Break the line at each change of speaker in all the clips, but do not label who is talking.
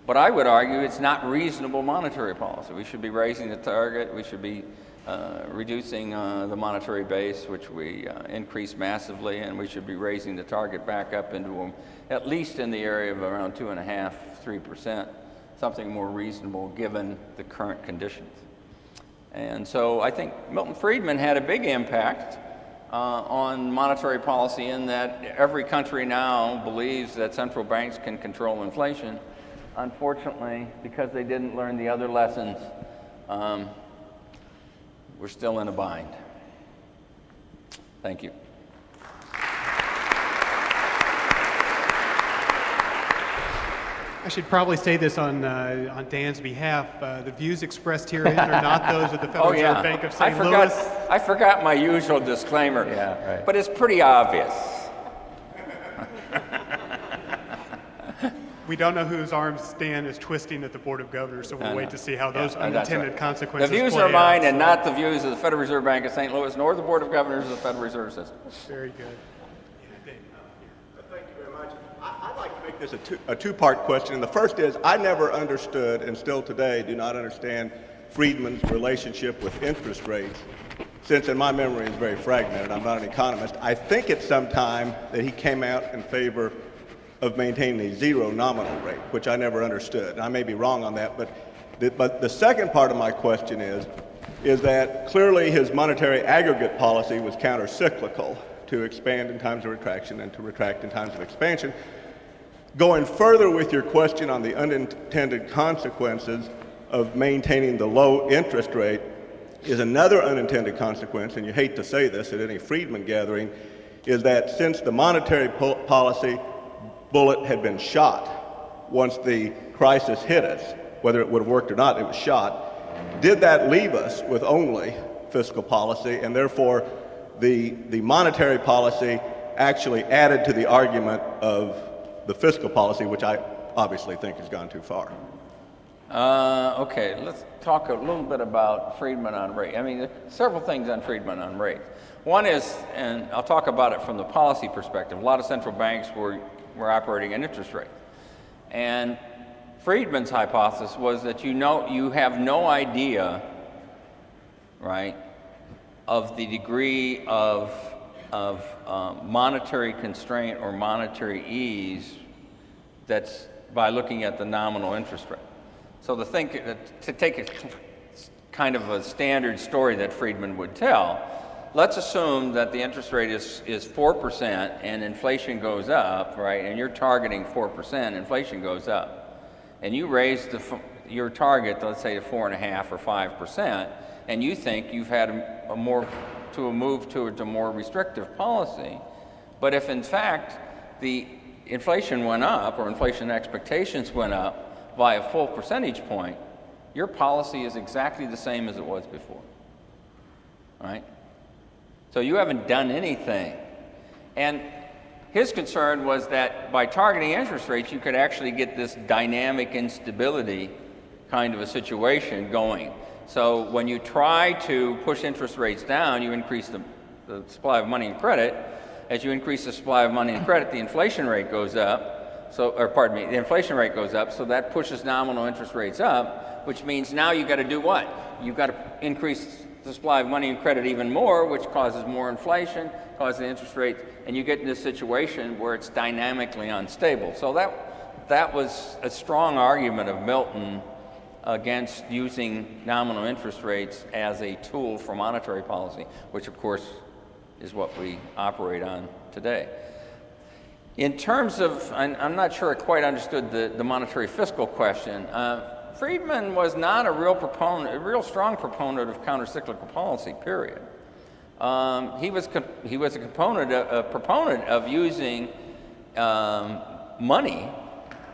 But I would argue it's not reasonable monetary policy. We should be raising the target. We should be reducing the monetary base, which we increased massively, and we should be raising the target back up into at least in the area of around 2.5%, 3%, something more reasonable given the current conditions. And so I think Milton Friedman had a big impact on monetary policy in that every country now believes that central banks can control inflation. Unfortunately, because they didn't learn the other lessons, we're still in a bind. Thank you.
I should probably say this on Dan's behalf. The views expressed herein are not those of the Federal Reserve Bank of St. Louis.
I forgot my usual disclaimer,
Yeah, right.
but it's pretty obvious.
We don't know whose arms Dan is twisting at the Board of Governors, so we'll wait to see how those unintended consequences
The views
play
are mine
out.
and not the views of the Federal Reserve Bank of St. Louis, nor the Board of Governors of the Federal Reserve System.
Very good.
Thank you very much. I'd like to make this a two-part question. And the first is, I never understood, and still today do not understand, Friedman's relationship with interest rates, since in my memory it's very fragmented. I'm not an economist. I think at some time that he came out in favor of maintaining a zero nominal rate, which I never understood. And I may be wrong on that, but the second part of my question is that clearly his monetary aggregate policy was counter-cyclical, to expand in times of retraction and to retract in times of expansion. Going further with your question on the unintended consequences of maintaining the low interest rate is another unintended consequence, and you hate to say this at any Friedman gathering, is that since the monetary policy bullet had been shot once the crisis hit us, whether it would have worked or not, it was shot, did that leave us with only fiscal policy, and therefore the monetary policy actually added to the argument of the fiscal policy, which I obviously think has gone too far?
Okay, let's talk a little bit about Friedman on rate. I mean, there are several things on Friedman on rate. One is, and I'll talk about it from the policy perspective, a lot of central banks were operating at interest rates. And Friedman's hypothesis was that you have no idea, right, of the degree of monetary constraint or monetary ease that's by looking at the nominal interest rate. So to take a kind of a standard story that Friedman would tell, let's assume that the interest rate is 4% and inflation goes up, right? And you're targeting 4%, inflation goes up. And you raise your target, let's say, to 4.5% or 5%, and you think you've had a move towards a more restrictive policy. But if in fact the inflation went up or inflation expectations went up by a full percentage point, your policy is exactly the same as it was before, right? So you haven't done anything. And his concern was that by targeting interest rates, you could actually get this dynamic instability kind of a situation going. So when you try to push interest rates down, you increase the supply of money and credit. As you increase the supply of money and credit, the inflation rate goes up. The inflation rate goes up, so that pushes nominal interest rates up, which means now you've got to do what? You've got to increase the supply of money and credit even more, which causes more inflation, causes the interest rates, and you get in this situation where it's dynamically unstable. So that was a strong argument of Milton against using nominal interest rates as a tool for monetary policy, which of course is what we operate on today. In terms of, I'm not sure I quite understood the monetary fiscal question. Friedman was not a real strong proponent of countercyclical policy, period. He was a proponent of using money,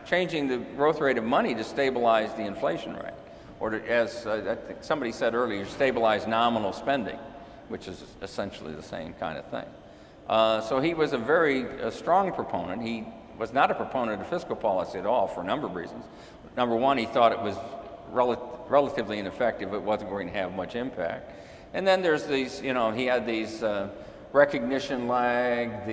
changing the growth rate of money to stabilize the inflation rate, or to, as I think somebody said earlier, stabilize nominal spending, which is essentially the same kind of thing. So he was a very strong proponent. He was not a proponent of fiscal policy at all for a number of reasons. Number one, he thought it was relatively ineffective. It wasn't going to have much impact. And then there's these, he had these recognition lag,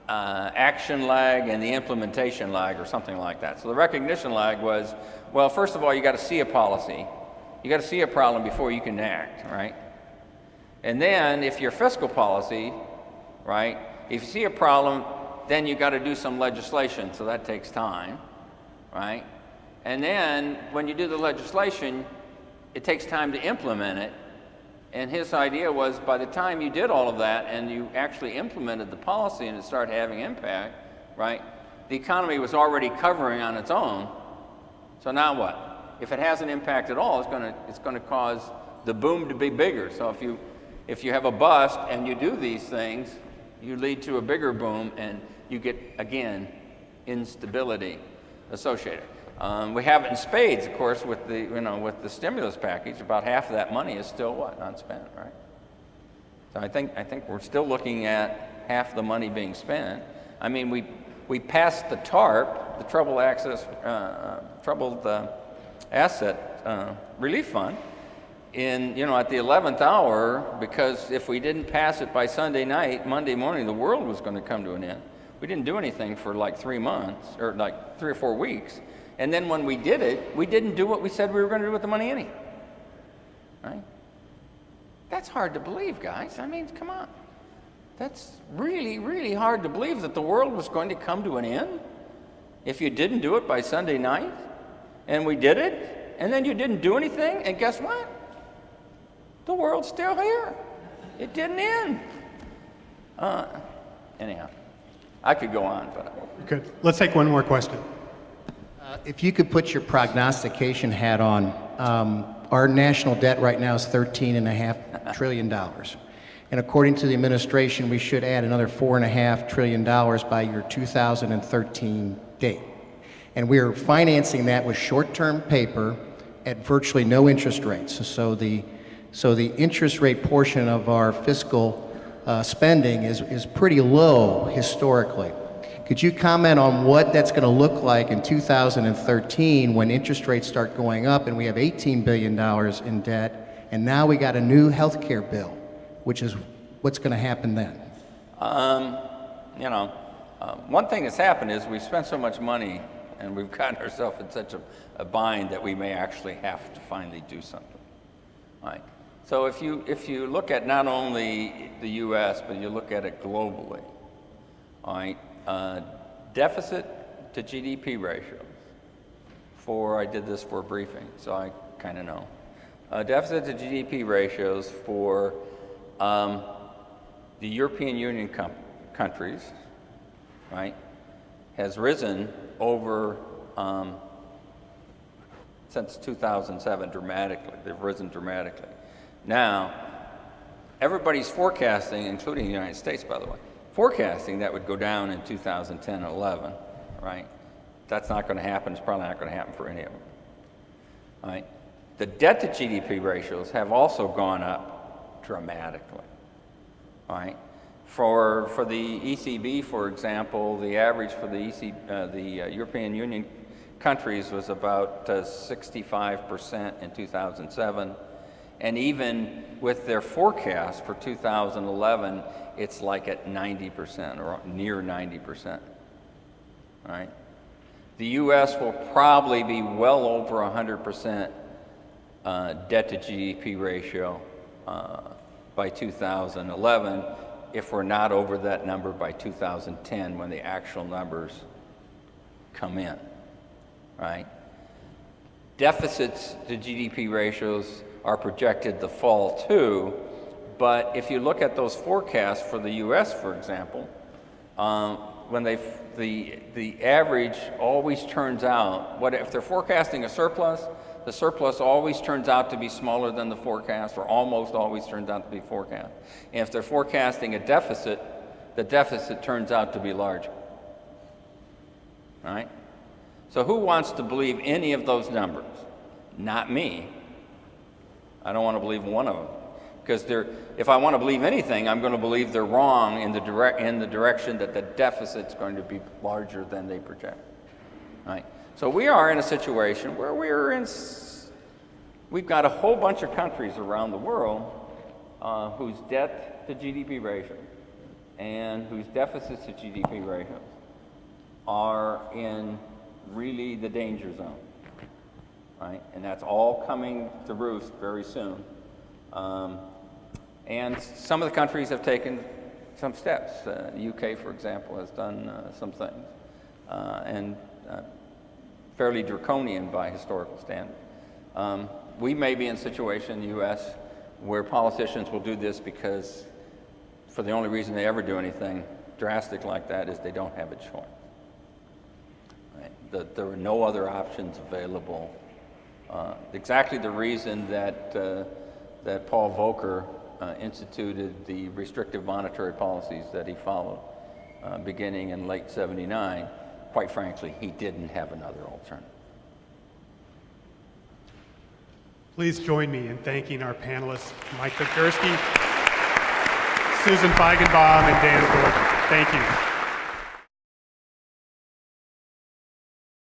action lag and the implementation lag or something like that. So the recognition lag was, well, first of all, you got to see a policy. You got to see a problem before you can act, right? And then if your fiscal policy, right, if you see a problem, then you got to do some legislation, so that takes time, right? And then when you do the legislation, it takes time to implement it. And his idea was by the time you did all of that and you actually implemented the policy and it started having impact, right, the economy was already covering on its own. So now what? If it has an impact at all, it's going to cause the boom to be bigger. So if you have a bust and you do these things, you lead to a bigger boom and you get, again, instability associated. We have it in spades, of course, with the stimulus package. About half of that money is still what? Unspent, right? So I think we're still looking at half the money being spent. I mean, we passed the TARP, the Troubled Asset Relief Fund, at the 11th hour, because if we didn't pass it by Sunday night, Monday morning, the world was going to come to an end. We didn't do anything for like 3 months, or like 3 or 4 weeks. And then when we did it, we didn't do what we said we were going to do with the money anyhow. Right? That's hard to believe, guys. I mean, come on. That's really, really hard to believe that the world was going to come to an end if you didn't do it by Sunday night. And we did it, and then you didn't do anything, and guess what? The world's still here. It didn't end. Anyhow, I could go on, but I won't.
Good. Let's take one more question.
If you could put your prognostication hat on, our national debt right now is $13.5 trillion. And according to the administration, we should add another $4.5 trillion by your 2013 date. And we are financing that with short-term paper at virtually no interest rates. So the interest rate portion of our fiscal spending is pretty low historically. Could you comment on what that's going to look like in 2013 when interest rates start going up and we have $18 billion in debt, and now we got a new health care bill, which is what's going to happen then?
One thing that's happened is we've spent so much money and we've gotten ourselves in such a bind that we may actually have to finally do something. Right? So if you look at not only the U.S., but you look at it globally, all right, deficit to GDP ratios I did this for a briefing, so I kind of know. Deficit to GDP ratios for the European Union countries, right, has risen over, since 2007 dramatically. They've risen dramatically. Now, everybody's forecasting, including the United States, by the way, forecasting that would go down in 2010 and 11, right? That's not going to happen. It's probably not going to happen for any of them, right? The debt to GDP ratios have also gone up dramatically, right? For the ECB, for example, the average for the European Union countries was about 65% in 2007. And even with their forecast for 2011, it's like at 90% or near 90%, right? The U.S. will probably be well over 100% debt to GDP ratio by 2011, if we're not over that number by 2010 when the actual numbers come in, right? Deficits to GDP ratios are projected to fall too, but if you look at those forecasts for the U.S., for example, when the average always turns out, if they're forecasting a surplus, the surplus always turns out to be smaller than the forecast, or almost always turns out to be forecast. And if they're forecasting a deficit, the deficit turns out to be larger, right? So who wants to believe any of those numbers? Not me. I don't want to believe one of them, because if I want to believe anything, I'm going to believe they're wrong in the direction that the deficit's going to be larger than they project, right? So we are in a situation where we've got a whole bunch of countries around the world whose debt to GDP ratio and whose deficits to GDP ratios are in really the danger zone, right? And that's all coming to roost very soon. And some of the countries have taken some steps. The UK, for example, has done some things, and fairly draconian by historical standards. We may be in a situation in the U.S. where politicians will do this because for the only reason they ever do anything drastic like that is they don't have a choice. Right? There are no other options available. Exactly the reason that, that Paul Volcker instituted the restrictive monetary policies that he followed beginning in late '79. Quite frankly, he didn't have another alternative.
Please join me in thanking our panelists, Mike Podgursky, Susan Feigenbaum, and Dan Thornton. Thank you.